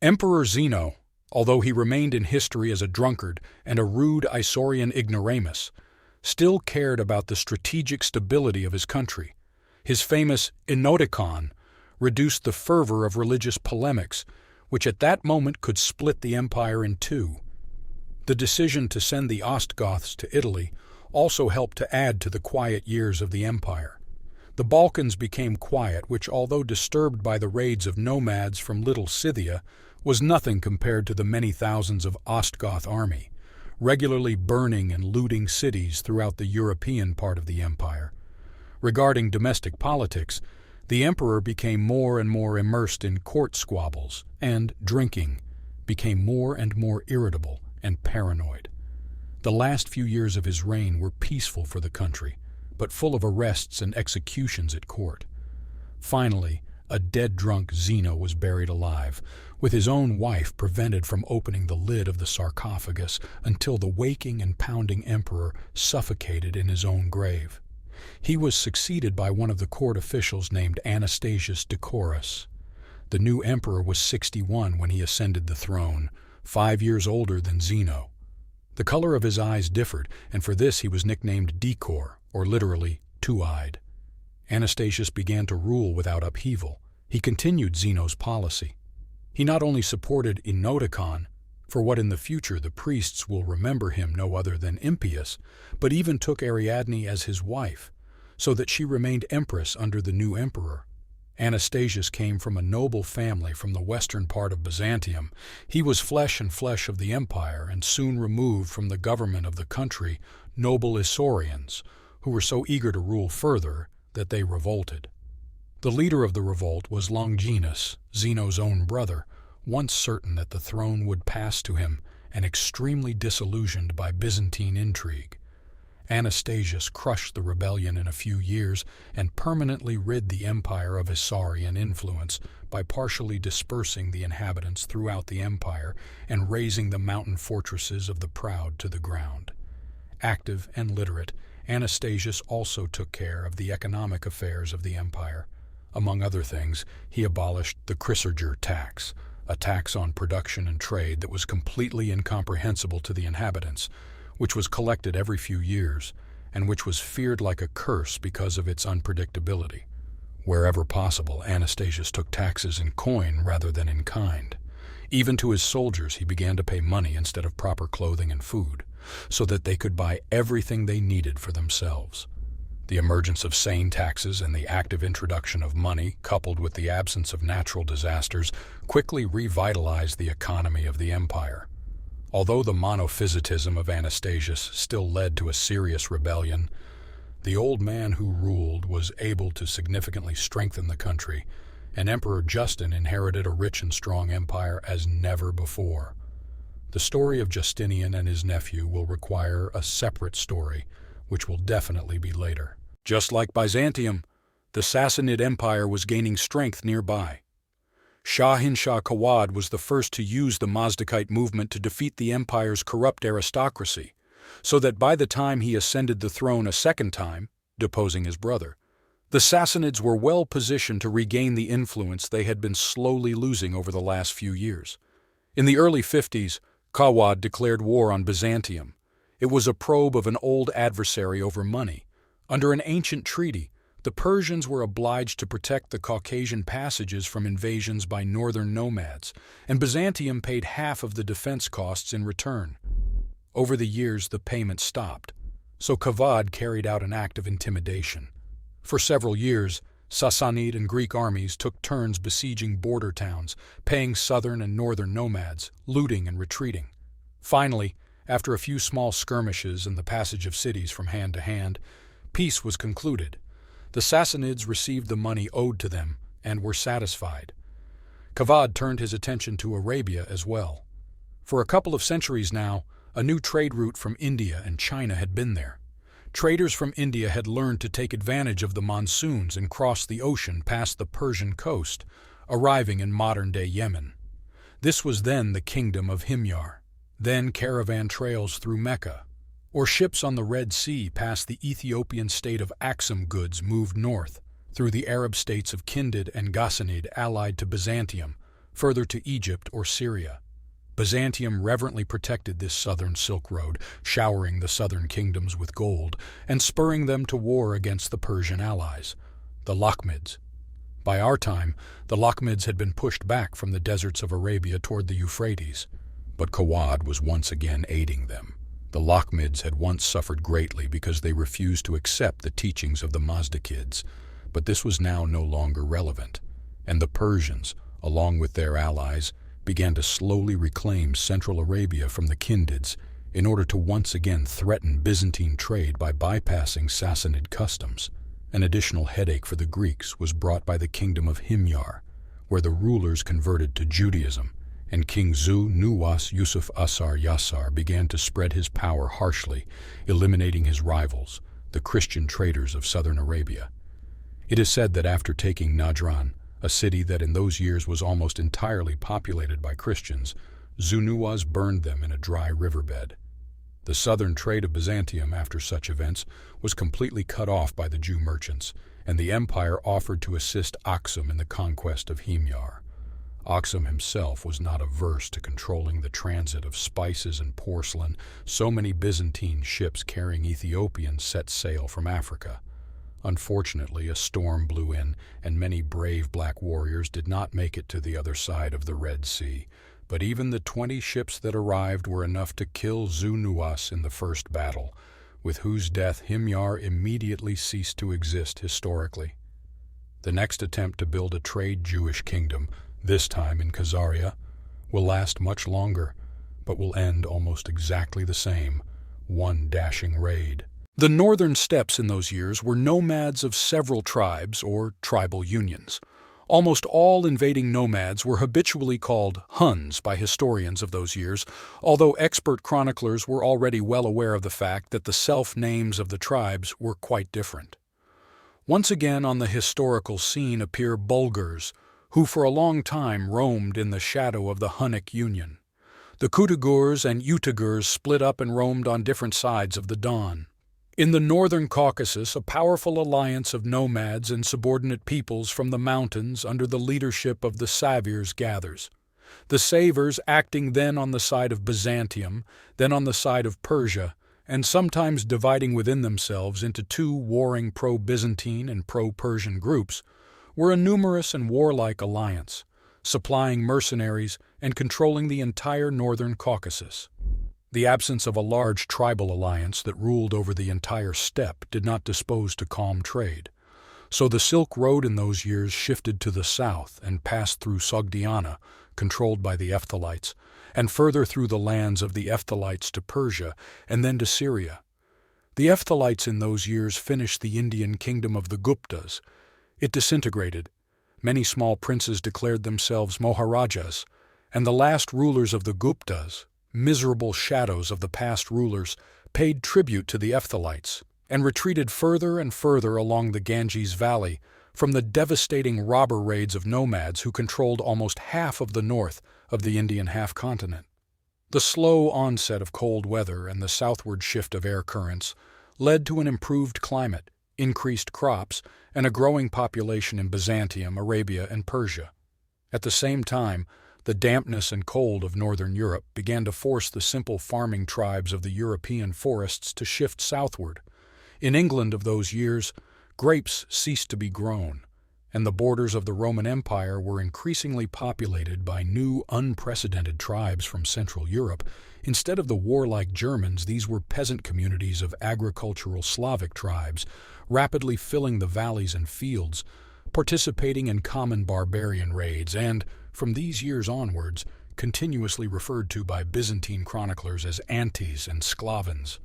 Emperor Zeno, although he remained in history as a drunkard and a rude Isaurian ignoramus, still cared about the strategic stability of his country. His famous Enoticon reduced the fervor of religious polemics, which at that moment could split the empire in two. The decision to send the Ostgoths to Italy also helped to add to the quiet years of the empire. The Balkans became quiet, which, although disturbed by the raids of nomads from Little Scythia, was nothing compared to the many thousands of Ostgoth army, regularly burning and looting cities throughout the European part of the empire. Regarding domestic politics, the emperor became more and more immersed in court squabbles, and drinking became more and more irritable and paranoid. The last few years of his reign were peaceful for the country, but full of arrests and executions at court. Finally, a dead drunk Zeno was buried alive, with his own wife prevented from opening the lid of the sarcophagus until the waking and pounding emperor suffocated in his own grave. He was succeeded by one of the court officials named Anastasius Decorus. The new emperor was 61 when he ascended the throne, 5 years older than Zeno. The color of his eyes differed, and for this he was nicknamed Decor, or literally two-eyed. Anastasius began to rule without upheaval. He continued Zeno's policy. He not only supported Enoticon, for what in the future the priests will remember him no other than impious, but even took Ariadne as his wife, so that she remained empress under the new emperor. Anastasius came from a noble family from the western part of Byzantium. He was flesh and flesh of the empire, and soon removed from the government of the country noble Isaurians, who were so eager to rule further that they revolted. The leader of the revolt was Longinus, Zeno's own brother, once certain that the throne would pass to him and extremely disillusioned by Byzantine intrigue. Anastasius crushed the rebellion in a few years and permanently rid the empire of Isaurian influence by partially dispersing the inhabitants throughout the empire and razing the mountain fortresses of the proud to the ground. Active and literate, Anastasius also took care of the economic affairs of the empire. Among other things, he abolished the chrysarger tax, a tax on production and trade that was completely incomprehensible to the inhabitants, which was collected every few years, and which was feared like a curse because of its unpredictability. Wherever possible, Anastasius took taxes in coin rather than in kind. Even to his soldiers he began to pay money instead of proper clothing and food, so that they could buy everything they needed for themselves. The emergence of sane taxes and the active introduction of money, coupled with the absence of natural disasters, quickly revitalized the economy of the empire. Although the monophysitism of Anastasius still led to a serious rebellion, the old man who ruled was able to significantly strengthen the country, and Emperor Justin inherited a rich and strong empire as never before. The story of Justinian and his nephew will require a separate story, which will definitely be later. Just like Byzantium, the Sassanid Empire was gaining strength nearby. Shah Kawad was the first to use the Mazdakite movement to defeat the empire's corrupt aristocracy, so that by the time he ascended the throne a second time, deposing his brother, the Sassanids were well positioned to regain the influence they had been slowly losing over the last few years. In the early 50s, Kawad declared war on Byzantium. It was a probe of an old adversary over money. Under an ancient treaty, the Persians were obliged to protect the Caucasian passages from invasions by northern nomads, and Byzantium paid half of the defense costs in return. Over the years, the payment stopped, so Kavad carried out an act of intimidation. For several years, Sassanid and Greek armies took turns besieging border towns, paying southern and northern nomads, looting and retreating. Finally, after a few small skirmishes and the passage of cities from hand to hand, peace was concluded. The Sassanids received the money owed to them and were satisfied. Kavad turned his attention to Arabia as well. For a couple of centuries now, a new trade route from India and China had been there. Traders from India had learned to take advantage of the monsoons and cross the ocean past the Persian coast, arriving in modern-day Yemen. This was then the kingdom of Himyar, then caravan trails through Mecca, or ships on the Red Sea past the Ethiopian state of Aksum goods moved north, through the Arab states of Kindid and Ghassanid allied to Byzantium, further to Egypt or Syria. Byzantium reverently protected this southern Silk Road, showering the southern kingdoms with gold and spurring them to war against the Persian allies, the Lakhmids. By our time, the Lakhmids had been pushed back from the deserts of Arabia toward the Euphrates, but Kawad was once again aiding them. The Lakhmids had once suffered greatly because they refused to accept the teachings of the Mazdakids, but this was now no longer relevant, and the Persians, along with their allies, began to slowly reclaim Central Arabia from the Kindids in order to once again threaten Byzantine trade by bypassing Sassanid customs. An additional headache for the Greeks was brought by the kingdom of Himyar, where the rulers converted to Judaism, and King Zu Nuwas Yusuf Asar Yasar began to spread his power harshly, eliminating his rivals, the Christian traders of southern Arabia. It is said that after taking Najran, a city that in those years was almost entirely populated by Christians, Zunuwas burned them in a dry riverbed. The southern trade of Byzantium after such events was completely cut off by the Jew merchants, and the empire offered to assist Aksum in the conquest of Himyar. Aksum himself was not averse to controlling the transit of spices and porcelain. So many Byzantine ships carrying Ethiopians set sail from Africa. Unfortunately, a storm blew in, and many brave black warriors did not make it to the other side of the Red Sea. But even the 20 ships that arrived were enough to kill Zu-Nuwas in the first battle, with whose death Himyar immediately ceased to exist historically. The next attempt to build a trade Jewish kingdom, this time in Khazaria, will last much longer, but will end almost exactly the same, one dashing raid. The northern steppes in those years were nomads of several tribes or tribal unions. Almost all invading nomads were habitually called Huns by historians of those years, although expert chroniclers were already well aware of the fact that the self-names of the tribes were quite different. Once again on the historical scene appear Bulgars, who for a long time roamed in the shadow of the Hunnic Union. The Kutugurs and Utagurs split up and roamed on different sides of the Don. In the northern Caucasus, a powerful alliance of nomads and subordinate peoples from the mountains under the leadership of the Savirs gathers. The Savers acting then on the side of Byzantium, then on the side of Persia, and sometimes dividing within themselves into two warring pro-Byzantine and pro-Persian groups, were a numerous and warlike alliance, supplying mercenaries and controlling the entire northern Caucasus. The absence of a large tribal alliance that ruled over the entire steppe did not dispose to calm trade, so the Silk Road in those years shifted to the south and passed through Sogdiana, controlled by the Ephthalites, and further through the lands of the Ephthalites to Persia and then to Syria. The Ephthalites in those years finished the Indian kingdom of the Guptas. It disintegrated. Many small princes declared themselves Maharajas, and the last rulers of the Guptas, miserable shadows of the past rulers, paid tribute to the Ephthalites and retreated further and further along the Ganges Valley from the devastating robber raids of nomads who controlled almost half of the north of the Indian half-continent. The slow onset of cold weather and the southward shift of air currents led to an improved climate, increased crops, and a growing population in Byzantium, Arabia, and Persia. At the same time, the dampness and cold of northern Europe began to force the simple farming tribes of the European forests to shift southward. In England of those years, grapes ceased to be grown, and the borders of the Roman Empire were increasingly populated by new, unprecedented tribes from Central Europe. Instead of the warlike Germans, these were peasant communities of agricultural Slavic tribes, rapidly filling the valleys and fields, participating in common barbarian raids, and, from these years onwards, continuously referred to by Byzantine chroniclers as Antes and Sklavans.